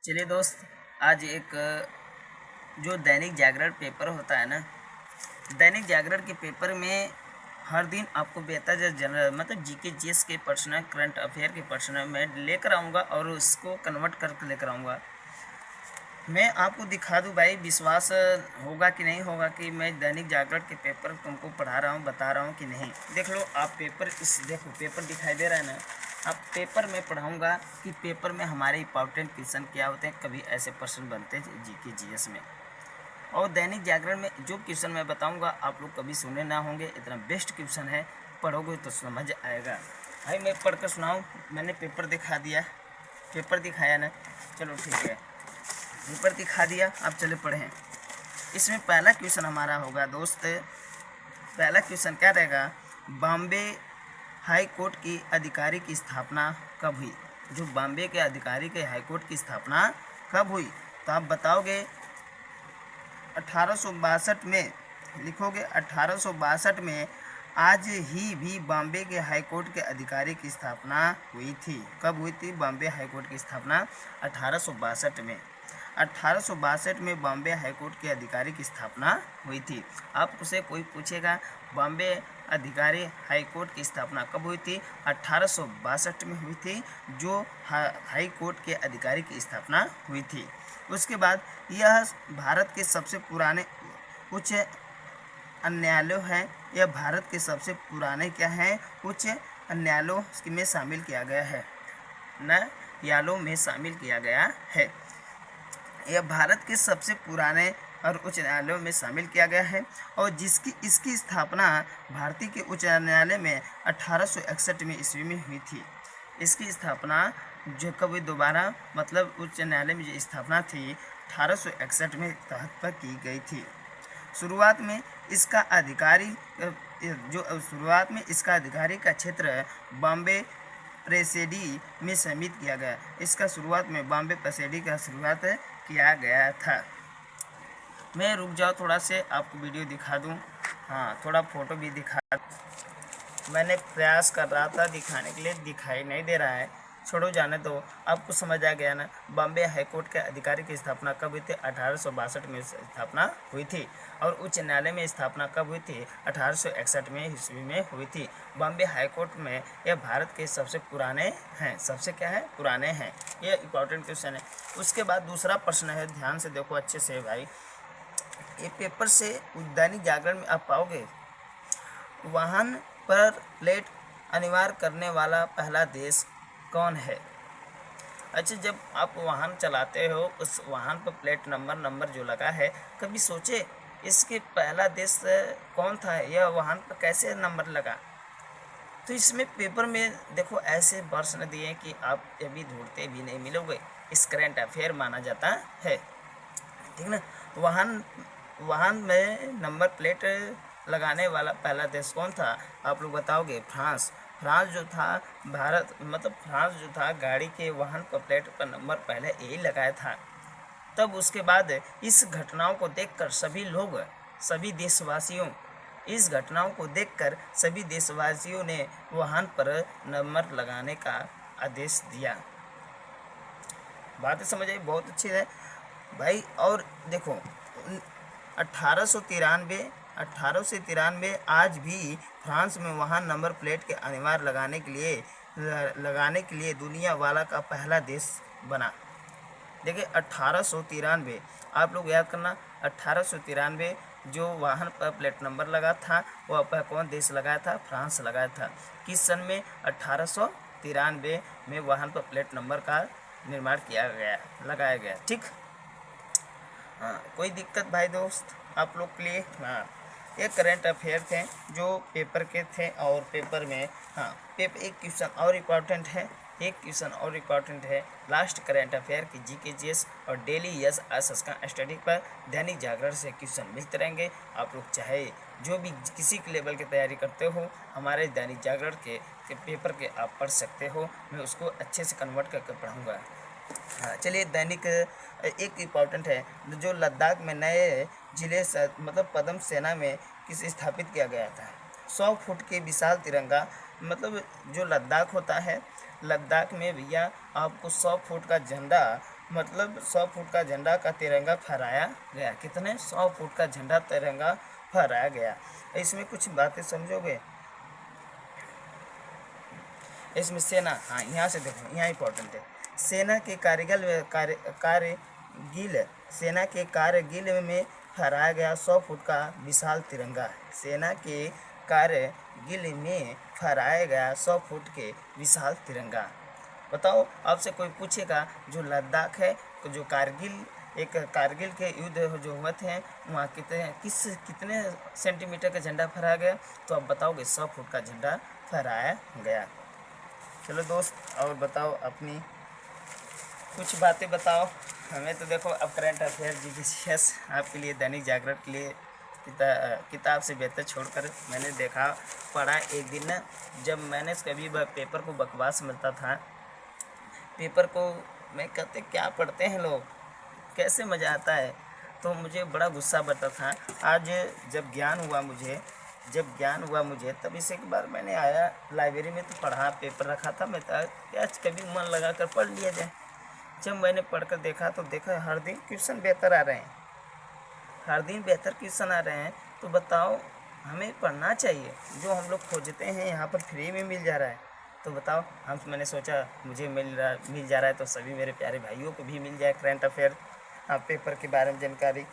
चलिए दोस्त, आज एक जो दैनिक जागरण पेपर होता है ना, दैनिक जागरण के पेपर में हर दिन आपको बेहतर जनरल मतलब जीके जीएस के प्रश्न, करंट अफेयर के प्रश्न मैं लेकर आऊँगा और उसको कन्वर्ट करके लेकर आऊँगा। मैं आपको दिखा दूँ भाई, विश्वास होगा कि नहीं होगा कि मैं दैनिक जागरण के पेपर तुमको पढ़ा रहा हूँ, बता रहा हूँ कि नहीं। देख लो आप पेपर, इस देखो पेपर दिखाई दे रहा है ना। अब पेपर में पढ़ाऊँगा कि पेपर में हमारे इंपॉर्टेंट क्वेश्चन क्या होते हैं, कभी ऐसे प्रश्न बनते हैं जीके जीएस में। और दैनिक जागरण में जो क्वेश्चन मैं बताऊँगा आप लोग कभी सुने ना होंगे, इतना बेस्ट क्वेश्चन है, पढ़ोगे तो समझ आएगा। भाई मैं पढ़ कर सुनाऊँ? मैंने पेपर दिखा दिया, पेपर दिखाया ना, चलो ठीक है, पेपर दिखा दिया, अब चले पढ़ें। इसमें पहला क्वेश्चन हमारा होगा दोस्त, पहला क्वेश्चन क्या रहेगा, बॉम्बे हाई कोर्ट की अधिकारी की स्थापना कब हुई? जो बॉम्बे के अधिकारी के हाई कोर्ट की स्थापना कब हुई? तो आप बताओगे 1862 में, लिखोगे 1862 में। आज ही भी बॉम्बे के हाई कोर्ट के अधिकारी की स्थापना हुई थी। कब हुई थी बॉम्बे हाई कोर्ट की स्थापना? 1862 में। 1862 में बॉम्बे हाई कोर्ट के अधिकारी की स्थापना हुई थी। आपसे कोई पूछेगा बॉम्बे अधिकारी हाई कोर्ट की स्थापना कब हुई थी? 1862 में हुई थी, जो हाई कोर्ट के अधिकारी की स्थापना हुई थी। उसके बाद यह भारत के सबसे पुराने उच्च न्यायालय है। यह भारत के सबसे पुराने क्या है? उच्च न्यायालयों में शामिल किया गया है, न्यायालयों में शामिल किया गया है। यह भारत के सबसे पुराने और उच्च न्यायालयों में शामिल किया गया है, और इसकी स्थापना भारतीय के उच्च न्यायालय में 1861 में ईस्वी में हुई थी। इसकी स्थापना जो कभी दोबारा मतलब उच्च न्यायालय में जो स्थापना थी 1861 में तहत पर की गई थी। शुरुआत में इसका अधिकारी का क्षेत्र बॉम्बे प्रेसिडी में सीमित किया गया। इसका शुरुआत में बॉम्बे प्रेसिडी का शुरुआत किया गया था। मैं रुक जाओ, थोड़ा से आपको वीडियो दिखा दूं, हाँ थोड़ा फोटो भी दिखा। मैंने प्रयास कर रहा था दिखाने के लिए, दिखाई नहीं दे रहा है, छोड़ो जाने दो। आपको समझ आ गया ना, बॉम्बे हाई कोर्ट के अधिकारी की स्थापना कब हुई थी? 1862 में स्थापना हुई थी। और उच्च न्यायालय में स्थापना कब हुई थी? 1861 में ईस्वी में हुई थी। बॉम्बे हाई कोर्ट में यह भारत के सबसे पुराने हैं, सबसे क्या है? पुराने हैं। यह इंपॉर्टेंट क्वेश्चन है। उसके बाद दूसरा प्रश्न है, ध्यान से देखो अच्छे से भाई, ये पेपर से दैनिक जागरण में आप पाओगे, वाहन पर प्लेट अनिवार्य करने वाला पहला देश कौन है? अच्छा, जब आप वाहन चलाते हो उस वाहन पर प्लेट नंबर जो लगा है, कभी सोचे इसके पहला देश कौन था? यह वाहन पर कैसे नंबर लगा? तो इसमें पेपर में देखो ऐसे प्रश्न दिए कि आप कभी ढूंढते भी नहीं मिलोगे, इस करंट अफेयर माना जाता है, ठीक ना। वाहन में नंबर प्लेट लगाने वाला पहला देश कौन था? आप लोग बताओगे फ्रांस। फ्रांस जो था, भारत मतलब फ्रांस जो था, गाड़ी के वाहन पर प्लेट पर नंबर पहले यही लगाया था। तब उसके बाद इस घटनाओं को देखकर सभी देशवासियों ने वाहन पर नंबर लगाने का आदेश दिया। बात समझ आई? बहुत अच्छी है भाई। और देखो 1893 आज भी फ्रांस में वाहन नंबर प्लेट के अनिवार्य लगाने के लिए दुनिया वाला का पहला देश बना। देखिए 1893, आप लोग याद करना, 1893 जो वाहन पर प्लेट नंबर लगा था वह पर कौन देश लगाया था? फ्रांस लगाया था। किस सन में? 1893 में वाहन पर प्लेट नंबर का निर्माण लगाया गया, ठीक। हाँ, कोई दिक्कत भाई दोस्त आप लोग के लिए? हाँ, ये करंट अफेयर थे जो पेपर के थे, और पेपर में हाँ एक क्वेश्चन और इम्पॉर्टेंट है, लास्ट करंट अफेयर की जीके जीएस और डेली यस एस का स्टडी पर दैनिक जागरण से क्वेश्चन मिलते रहेंगे। आप लोग चाहे जो भी किसी के लेवल की तैयारी करते हो, हमारे दैनिक जागरण के पेपर के आप पढ़ सकते हो, मैं उसको अच्छे से कन्वर्ट करके पढ़ाऊँगा। हाँ चलिए, दैनिक एक इम्पॉर्टेंट है, जो लद्दाख में नए जिले मतलब पद्म सेना में किस स्थापित किया गया था? 100 फुट के विशाल तिरंगा, मतलब जो लद्दाख होता है, लद्दाख में भैया आपको 100 फुट का झंडा मतलब 100 फुट का झंडा का तिरंगा फहराया गया। कितने? 100 फुट का झंडा तिरंगा फहराया गया। इसमें कुछ बातें समझोगे? इसमें सेना, हाँ यहाँ से देखो, यहाँ इंपॉर्टेंट है। सेना के कारगिल सेना के कारगिल में फहराया गया 100 फुट का विशाल तिरंगा। सेना के कारगिल में फहराया गया 100 फुट के विशाल तिरंगा। बताओ, आपसे कोई पूछेगा जो लद्दाख है, जो कारगिल के युद्ध जो हुए थे, वहाँ कितने सेंटीमीटर का झंडा फहराया गया? तो आप बताओगे 100 फुट का झंडा फहराया गया। चलो दोस्त, और बताओ अपनी कुछ बातें बताओ। हमें तो देखो अब करंट अफेयर जीकेएस आपके लिए, दैनिक जागरण के लिए किताब से बेहतर छोड़कर मैंने देखा पढ़ा। एक दिन ना, जब मैंने कभी पेपर को बकवास मिलता था, पेपर को मैं कहते क्या पढ़ते हैं लोग, कैसे मज़ा आता है, तो मुझे बड़ा गुस्सा बढ़ता था। आज जब ज्ञान हुआ मुझे तब इसे एक बार मैंने आया लाइब्रेरी में, तो पढ़ा, पेपर रखा था, मैं क्या कभी मन लगा कर पढ़ लिया जाए। जब मैंने पढ़कर देखा तो देखा हर दिन क्वेश्चन बेहतर आ रहे हैं, तो बताओ, हमें पढ़ना चाहिए। जो हम लोग खोजते हैं यहाँ पर फ्री में मिल जा रहा है, तो बताओ, मैंने सोचा मुझे मिल जा रहा है तो सभी मेरे प्यारे भाइयों को भी मिल जाए करंट अफेयर पेपर के बारे में जानकारी।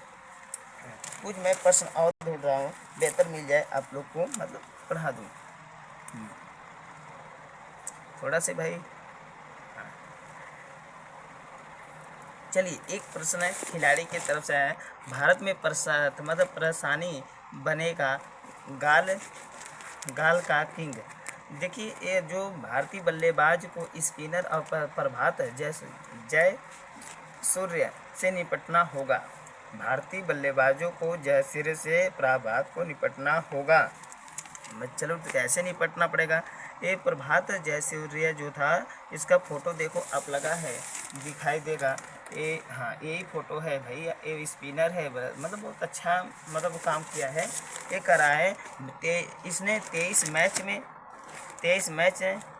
कुछ मैं प्रश्न और ढूंढ रहा हूँ, बेहतर मिल जाए आप लोग को, मतलब पढ़ा दूँ थोड़ा से भाई। चलिए, एक प्रश्न है खिलाड़ी की तरफ से है। भारत में परेशानी बनेगा गाल का किंग। देखिए, ये जो भारतीय बल्लेबाज को स्पिनर और प्रभात जय सूर्य से निपटना होगा। भारतीय बल्लेबाजों को जयसूर्य से प्रभात को निपटना होगा। चलो, तो कैसे निपटना पड़ेगा? ये प्रभात जयसूर्य जो था, इसका फोटो देखो आप, लगा है, दिखाई देगा। ये, हाँ, यही फोटो है भाई। ये स्पिनर है, मतलब बहुत अच्छा मतलब काम किया है। ये करा है इसने 23 मैच में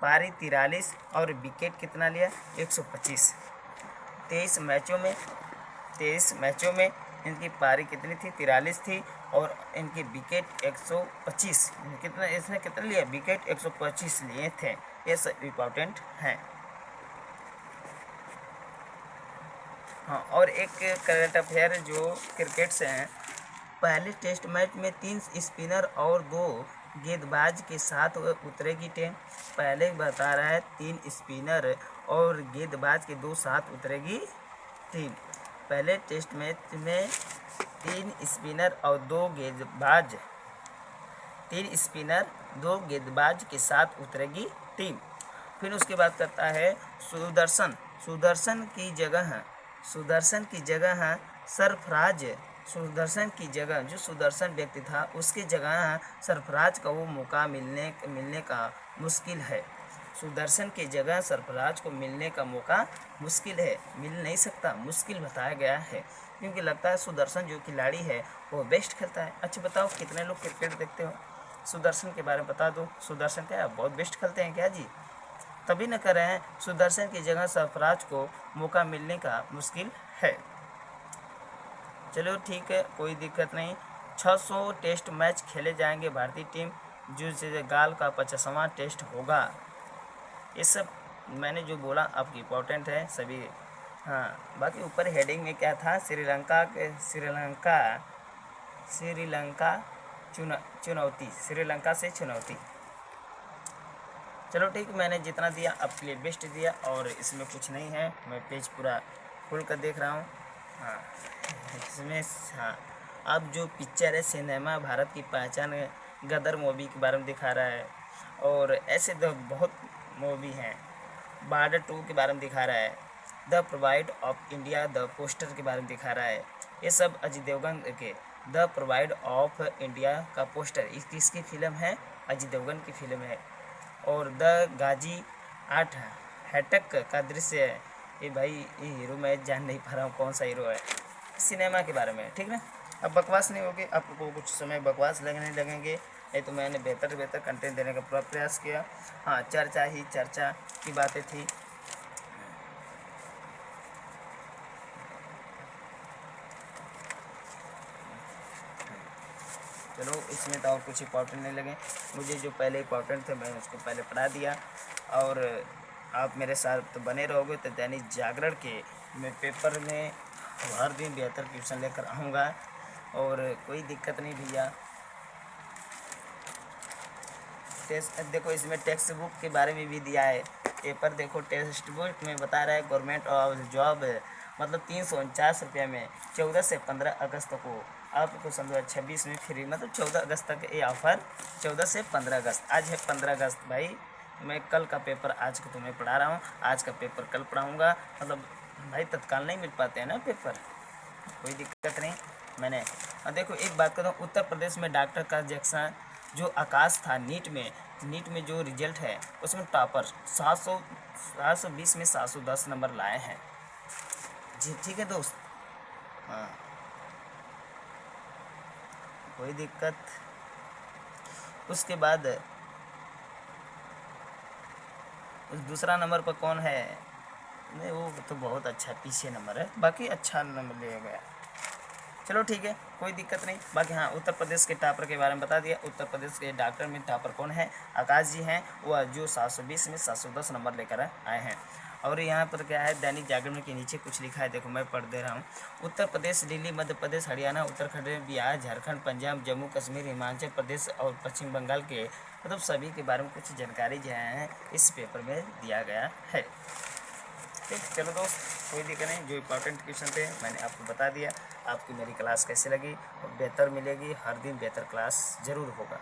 पारी 43 और विकेट कितना लिया? 125। 23 मैचों में इनकी पारी कितनी थी? 43 थी, और इनकी विकेट 125। इसने कितना लिया? विकेट 125 लिए थे। ये सब इम्पोर्टेंट हैं। हाँ, और एक करंट अफेयर जो क्रिकेट से हैं। पहले टेस्ट मैच में 3 स्पिनर और 2 गेंदबाज के साथ उतरेगी टीम। पहले बता रहा है 3 स्पिनर और गेंदबाज के 2 साथ उतरेगी टीम। पहले टेस्ट मैच में 3 स्पिनर और 2 गेंदबाज के साथ उतरेगी टीम। फिर उसके बाद करता है सुदर्शन की जगह सरफराज। सुदर्शन की जगह, जो सुदर्शन व्यक्ति था, उसकी जगह सरफराज का वो मौका मिलने का मुश्किल है। सुदर्शन की जगह सरफराज को मिलने का मौका मुश्किल है, मिल नहीं सकता, मुश्किल बताया गया है, क्योंकि लगता है सुदर्शन जो खिलाड़ी है वो बेस्ट खेलता है। अच्छा बताओ, कितने लोग क्रिकेट देखते हो? सुदर्शन के बारे में बता दो। सुदर्शन क्या है, बहुत बेस्ट खेलते हैं क्या जी? तभी न कर रहे हैं, सुदर्शन की जगह सरफराज को मौका मिलने का मुश्किल है। चलो ठीक है, कोई दिक्कत नहीं। 600 टेस्ट मैच खेले जाएंगे भारतीय टीम, जो गाल का 50वां टेस्ट होगा। ये सब मैंने जो बोला आपकी इम्पोर्टेंट है सभी। हाँ, बाकी ऊपर हेडिंग में क्या था? श्रीलंका से चुनौती। चलो ठीक, मैंने जितना दिया आपके लिए बेस्ट दिया, और इसमें कुछ नहीं है। मैं पेज पूरा खोल कर देख रहा हूँ। हाँ, इसमें, हाँ, अब जो पिक्चर है सिनेमा भारत की पहचान गदर मूवी के बारे में दिखा रहा है, और ऐसे तो बहुत मूवी हैं। बॉर्डर 2 के बारे में दिखा रहा है। The provide of India the poster के बारे में दिखा रहा है। ये सब अजय देवगन के द प्रोवाइड ऑफ इंडिया का पोस्टर, किसकी फिल्म है? अजय देवगन की फिल्म है। और द गाजी 8 हैटक का दृश्य है। ये भाई, ये हीरो मैं जान नहीं पा रहा हूँ कौन सा हीरो है। सिनेमा के बारे में, ठीक ना? अब बकवास नहीं होगी, आपको कुछ समय बकवास लगने लगेंगे, नहीं तो मैंने बेहतर कंटेंट देने का पूरा प्रयास किया। हाँ, चर्चा की बातें थी। चलो इसमें तो और कुछ इंपॉर्टेंट नहीं लगे मुझे, जो पहले इंपॉर्टेंट थे मैंने उसको पहले पढ़ा दिया। और आप मेरे साथ तो बने रहोगे तो दैनिक जागरण के मैं पेपर में हर दिन बेहतर क्वेश्चन लेकर आऊँगा, और कोई दिक्कत नहीं भैया। टेस्ट देखो इसमें टेक्स्ट बुक के बारे में भी दिया है, पेपर देखो टेक्स्ट बुक में बता रहा है गवर्नमेंट ऑफ जॉब मतलब 349 रुपये में 14 से 15 अगस्त को आपको सन 2026 में फ्री, मतलब 14 अगस्त तक ये ऑफ़र, 14 से 15 अगस्त। आज है 15 अगस्त भाई, मैं कल का पेपर आज को तुम्हें पढ़ा रहा हूँ, आज का पेपर कल पढ़ाऊँगा, मतलब भाई तत्काल नहीं मिल पाते हैं ना पेपर, कोई दिक्कत नहीं। मैंने देखो एक बात करता हूँ, उत्तर प्रदेश में डॉक्टर का जैक्सन जो आकाश था नीट में जो रिजल्ट है उसमें टॉपर 720 में 710 नंबर लाए हैं जी। ठीक है दोस्त, हाँ कोई दिक्कत। उसके बाद उस दूसरा नंबर पर कौन है, नहीं वो तो बहुत अच्छा पीछे नंबर है, बाकी अच्छा नंबर लिया गया। चलो ठीक है कोई दिक्कत नहीं। बाकी हाँ उत्तर प्रदेश के टॉपर के बारे में बता दिया, उत्तर प्रदेश के डॉक्टर में टॉपर कौन है, आकाश जी हैं, वह जो 720 में 710 नंबर लेकर आए हैं। और यहाँ पर क्या है दैनिक जागरण के नीचे कुछ लिखा है, देखो मैं पढ़ दे रहा हूँ। उत्तर प्रदेश, दिल्ली, मध्य प्रदेश, हरियाणा, उत्तराखंड, बिहार, झारखंड, पंजाब, जम्मू कश्मीर, हिमाचल प्रदेश और पश्चिम बंगाल के मतलब सभी के बारे में कुछ जानकारी जो है इस पेपर में दिया गया है। ठीक, चलो दोस्त कोई दिक्कत नहीं, जो इंपॉर्टेंट क्वेश्चन थे मैंने आपको बता दिया। आपकी मेरी क्लास कैसे लगी, और बेहतर मिलेगी, हर दिन बेहतर क्लास ज़रूर होगा।